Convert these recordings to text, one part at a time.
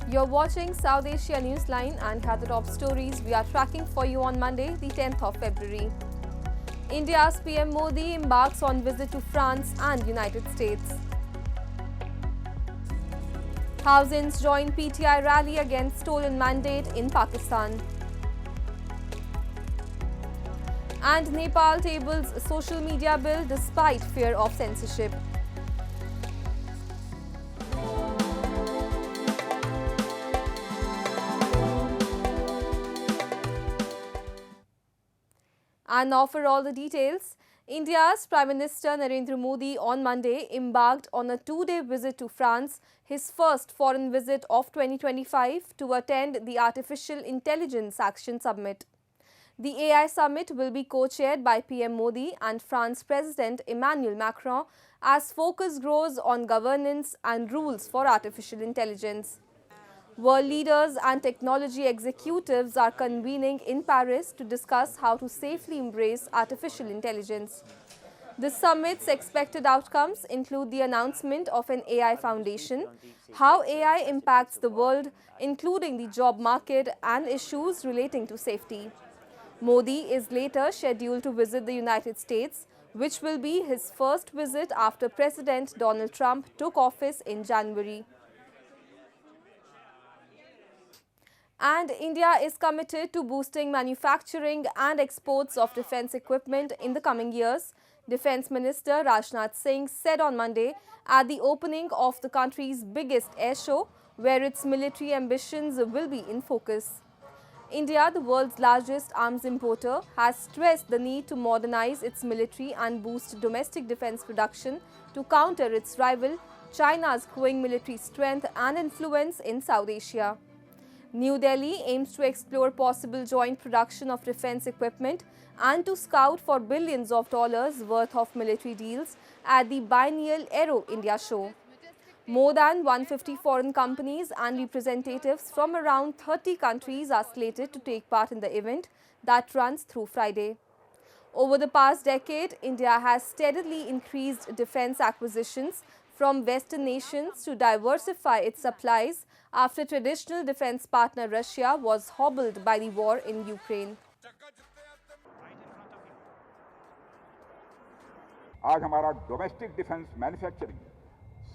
You're watching South Asia Newsline and here are the top stories we are tracking for you on Monday, the 10th of February. India's PM Modi embarks on visit to France and United States. Thousands join PTI rally against stolen mandate in Pakistan. And Nepal tables social media bill despite fear of censorship. And now for all the details, India's Prime Minister Narendra Modi on Monday embarked on a two-day visit to France, his first foreign visit of 2025 to attend the Artificial Intelligence Action Summit. The AI Summit will be co-chaired by PM Modi and France President Emmanuel Macron as focus grows on governance and rules for artificial intelligence. World leaders and technology executives are convening in Paris to discuss how to safely embrace artificial intelligence. The summit's expected outcomes include the announcement of an AI foundation, how AI impacts the world, including the job market and issues relating to safety. Modi is later scheduled to visit the United States, which will be his first visit after President Donald Trump took office in January. And India is committed to boosting manufacturing and exports of defense equipment in the coming years, Defense Minister Rajnath Singh said on Monday at the opening of the country's biggest air show, where its military ambitions will be in focus. India, the world's largest arms importer, has stressed the need to modernize its military and boost domestic defense production to counter its rival, China's growing military strength and influence in South Asia. New Delhi aims to explore possible joint production of defense equipment and to scout for billions of dollars worth of military deals at the biennial Aero India show. More than 150 foreign companies and representatives from around 30 countries are slated to take part in the event that runs through Friday. Over the past decade, India has steadily increased defense acquisitions from Western nations to diversify its supplies after traditional defense partner Russia was hobbled by the war in Ukraine. आज हमारा domestic defence manufacturing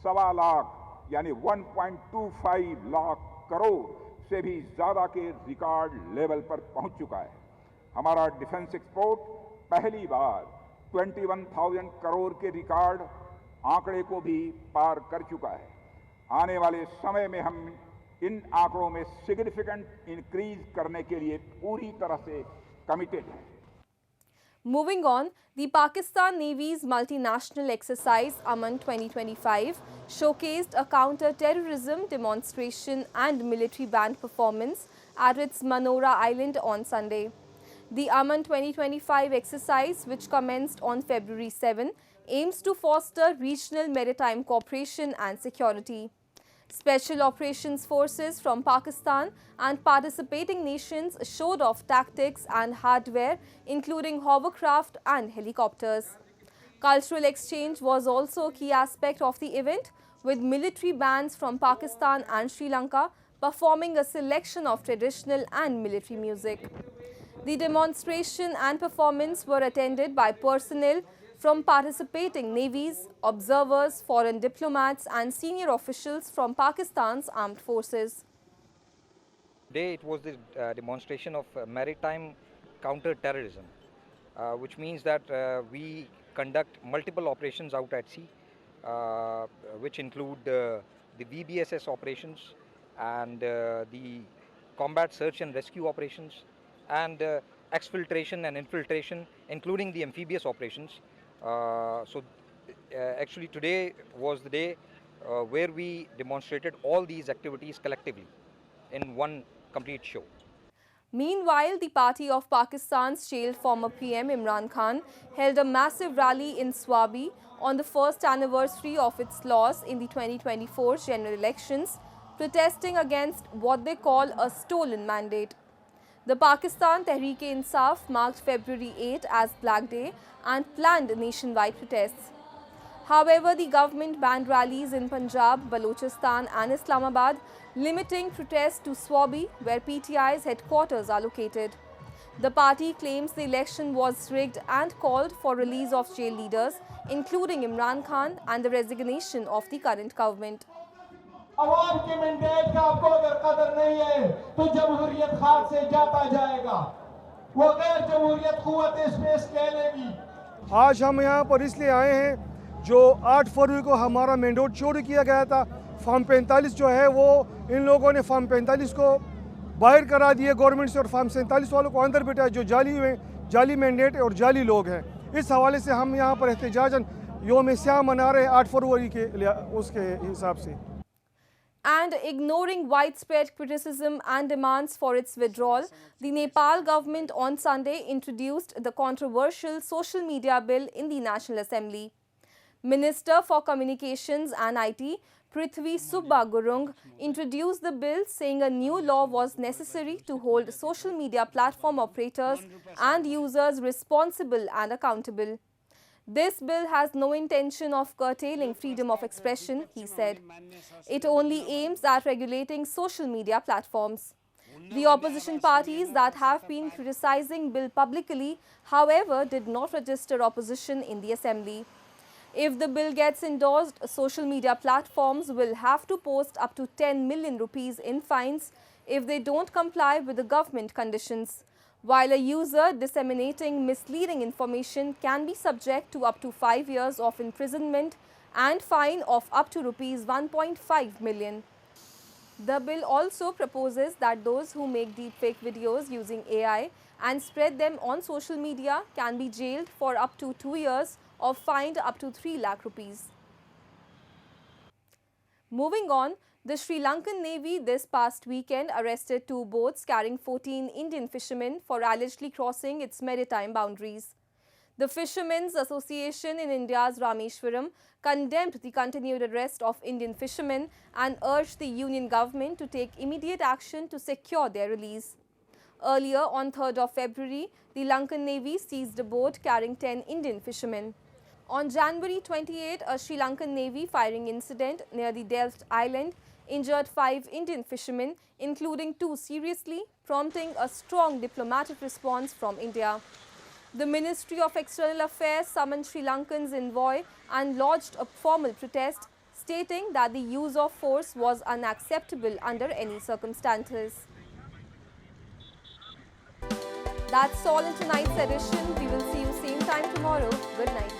1.25 lakh यानी 1.25 लाख करोड़ से भी ज्यादा के record level पर पहुंच चुका है। हमारा डिफेंस एक्सपोर्ट पहली बार 21,000 करोड़ के रिकॉर्ड आंकड़े को भी पार कर चुका है। आने वाले समय में हम इन आंकड़ों में सिग्निफिकेंट इंक्रीज करने के लिए पूरी तरह से कमिटेड हैं। Moving on, the Pakistan Navy's multinational exercise Aman 2025 showcased a counter-terrorism demonstration and military band performance at its Manora Island on Sunday. The Aman 2025 exercise, which commenced on February 7, aims to foster regional maritime cooperation and security. Special Operations Forces from Pakistan and participating nations showed off tactics and hardware, including hovercraft and helicopters. Cultural exchange was also a key aspect of the event, with military bands from Pakistan and Sri Lanka performing a selection of traditional and military music. The demonstration and performance were attended by personnel from participating navies, observers, foreign diplomats and senior officials from Pakistan's armed forces. Today it was the demonstration of maritime counter-terrorism, which means that we conduct multiple operations out at sea, which include the VBSS operations and the combat search and rescue operations and exfiltration and infiltration, including the amphibious operations. Actually today was the day where we demonstrated all these activities collectively in one complete show. Meanwhile, the party of Pakistan's jailed former PM Imran Khan held a massive rally in Swabi on the first anniversary of its loss in the 2024 general elections, protesting against what they call a stolen mandate. The Pakistan Tehreek-e-Insaf marked February 8 as Black Day and planned nationwide protests. However, the government banned rallies in Punjab, Balochistan and Islamabad, limiting protests to Swabi, where PTI's headquarters are located. The party claims the election was rigged and called for release of jail leaders, including Imran Khan, and the resignation of the current government. आवाम के mandate का आपको अगर कदर नहीं है तो जमहूरियत हाथ से जाता जाएगा वो गैर जमहूरियत कुव्वत स्पेस कहलेगी आज हम यहाँ पर इसलिए आए हैं जो 8 फरवरी को हमारा मैंडेट चोरी किया गया था फॉर्म 45 जो है वो इन लोगों ने फॉर्म 45 को बाहर करा दिए गवर्नमेंट से और फॉर्म 47 वालों को अंदर बिठाया जो जाली मैंडेट और जाली लोग हैं। इस हवाले से हम यहाँ पर एहतजाजन योम स्याह मना रहे हैं 8 फरवरी के उसके हिसाब से। And ignoring widespread criticism and demands for its withdrawal, the Nepal government on Sunday introduced the controversial social media bill in the National Assembly. Minister for Communications and IT, Prithvi Subba Gurung, introduced the bill saying a new law was necessary to hold social media platform operators and users responsible and accountable. This bill has no intention of curtailing freedom of expression, he said. It only aims at regulating social media platforms. The opposition parties that have been criticizing bill publicly, however, did not register opposition in the assembly. If the bill gets endorsed, social media platforms will have to post up to 10 million rupees in fines if they don't comply with the government conditions, while a user disseminating misleading information can be subject to up to 5 years of imprisonment and fine of up to rupees 1.5 million. The bill also proposes that those who make deepfake videos using AI and spread them on social media can be jailed for up to 2 years or fined up to 3 lakh rupees. Moving on, the Sri Lankan Navy this past weekend arrested 2 boats carrying 14 Indian fishermen for allegedly crossing its maritime boundaries. The Fishermen's Association in India's Rameshwaram condemned the continued arrest of Indian fishermen and urged the union government to take immediate action to secure their release. Earlier, on 3rd of February, the Lankan Navy seized a boat carrying 10 Indian fishermen. On January 28, a Sri Lankan Navy firing incident near the Delft Island injured 5 Indian fishermen, including 2 seriously, prompting a strong diplomatic response from India. The Ministry of External Affairs summoned Sri Lankan's envoy and lodged a formal protest, stating that the use of force was unacceptable under any circumstances. That's all in tonight's edition. We will see you same time tomorrow. Good night.